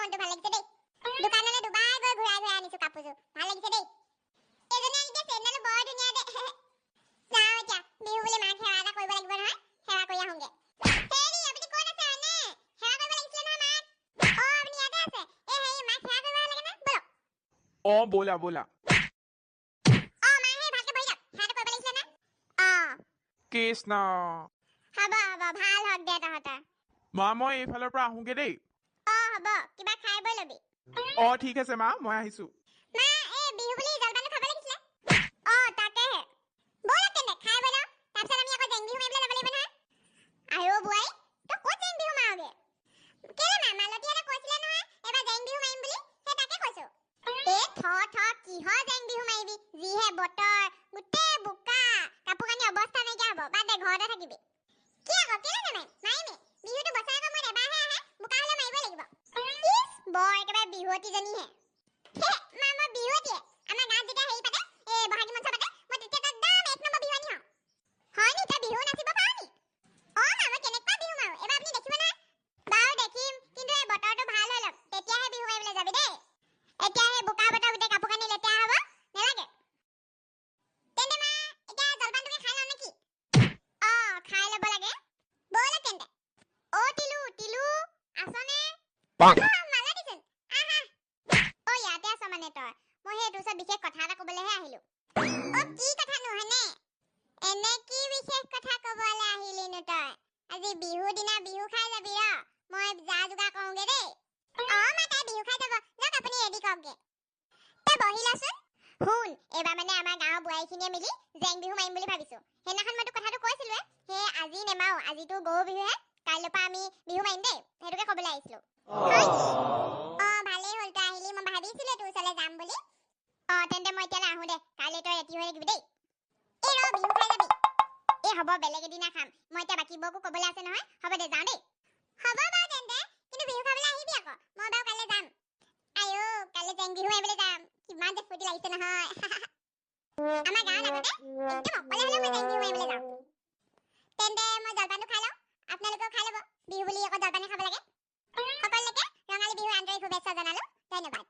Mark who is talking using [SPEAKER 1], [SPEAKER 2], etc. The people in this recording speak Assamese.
[SPEAKER 1] মনটো ভাল লাগিছে দেই দোকানলৈ দুবাৰ গৈ ঘূৰাই ঘূৰাই আনিছো কাপোৰযোৰ ভাল লাগিছে দেই এজনে আনিছে চেণ্ডেল বৰ ধুনীয়া দে যাও এতিয়া বিহু বুলি মাক সেৱা এটা কৰিব লাগিব নহয় সেৱা কৰি আহোঁগে হেৰি আপুনি ক'ত আছে এনে সেৱা কৰিব লাগিছিলে নহয় মাক আপুনি ইয়াতে আছে হেৰি মাক সেৱা কৰিব লাগে না বলক
[SPEAKER 2] बोला बोला
[SPEAKER 1] মা হে ভালকে বহি যাওক সেৱা কৰিব লাগিছিলে না
[SPEAKER 2] कृष्ण
[SPEAKER 1] হ'ব ভাল হওক দে তহঁতৰ
[SPEAKER 2] মা মই এইফালৰ পৰা আহোঁগে দেই
[SPEAKER 1] হ'ব কিবা খাই বৈ লবি
[SPEAKER 2] ঠিক আছে মা মই আহিছো
[SPEAKER 1] মা বিহু বুলি জলপান খাব লাগিছিলে তাকেহে ব'লক তেন্তে খাই বৈ লওঁ তাৰপিছত আমি আকৌ জেং বিহু মাৰিবলৈ যাব লাগিব নহয় আয়ো বোৱাৰী তই ক'ত জেং বিহু মাৰগে কেলে মা মালতীয়ে কৈছিলে নহয় এবাৰ জেং বিহু মাৰিম বুলি সেই তাকে কৈছো কিহৰ জেং বিহু মাৰিবি যিহে বতৰ গোটেই বোকা কাপোৰ কানি অৱস্থা নাইকিয়া হ'ব বাদ দে ঘৰতে থাকিবি কি আকৌ কেলে নামাৰিম মাৰিমে বিহুটো বছৰেকৰ মূৰত এবাৰহে আহে বোকা হ'লে মাৰিবই লাগিব বৰ একেবাৰে বিহুৱতীজনীহে মা মই বিহুৱতীয়ে আমাৰ গাঁৱত যেতিয়া হেৰি পাতে বহাগী মঞ্চ পাতে মই তেতিয়া একদম এক নম্বৰ বিহুৱানী হওঁ হয় নি তই বিহু নাচিব পাৰ নি মা মই কেনেকুৱা বিহু মাৰো এবাৰ আপুনি দেখিব নহয় বাৰু দেখিম কিন্তু এই বতৰটো ভাল হৈ লওক তেতিয়াহে বিহু মাৰিবলৈ যাবি দেই এতিয়া সেই বোকা বতৰ গোটেই কাপোৰ কানি লেতেৰা হ'ব নেলাগে তেন্তে মা এতিয়া জলপানটোকে খাই লওঁ নেকি খাই ল'ব লাগে ব'লক তেন্তে টিলু আছনে মালতীচোন আহা ইয়াতে আছ মানে তই মই সেই তোৰ ওচৰত বিশেষ কথা এটা ক'বলৈহে আহিলো কি কথা নহয়নে এনে কি বিশেষ কথা ক'বলৈ আহিলিনো তই আজি বিহু দিনা বিহু খাই যাবি মই যা যোগাৰ কৰোঁগে দেই মা তাই বিহু খাই যাব যাওক আপুনি ৰেডি কৰকগে তই বহি লচোন শুন এইবাৰ মানে আমাৰ গাঁৱৰ বোৱাৰীখিনিয়ে মিলি জেং বিহু মাৰিম বুলি ভাবিছো সেইদিনাখন মই তোক কথাটো কৈছিলোৱে সেই আজি নেমাৰো আজিতো গৰু বিহুহে কাইলৈৰ পৰা আমি বিহু মাৰিম দেই সেইটোকে ক'বলৈ আহিছিলো ভালেই হ'ল তই আহিলি মই ভাবিছিলো তোৰ ওচৰলৈ যাম বুলি তেন্তে মই এতিয়ালৈ আহোঁ দে কাইলৈ তই ৰেডি হৈ থাকিবি দেই বিহু খাই যাবি হ'ব বেলেগ এদিনা খাম মই এতিয়া বাকীবোৰকো ক'বলৈ আছে নহয় হ'ব দে যাওঁ দেই হ'ব বাৰু তেন্তে কিন্তু বিহু খাবলৈ আহিবি আকৌ মই বাৰু কাইলৈ যাম আয়ো কাইলৈ জেং বিহু মাৰিবলৈ যাম কিমান যে ফূৰ্তি লাগিছে নহয় আমাৰ গাঁৱত আগতে একদম অকলে হ'লেও মই জেং বিহু মাৰিবলৈ যাওঁ তেন্তে মই জলপানটো খাই লওঁ আপোনালোকেও খাই ল'ব বিহু বুলি আকৌ জলপানে খাব লাগে সকলোকে ৰঙালী বিহুৰ আন্তৰিক শুভেচ্ছা জনালো ধন্যবাদ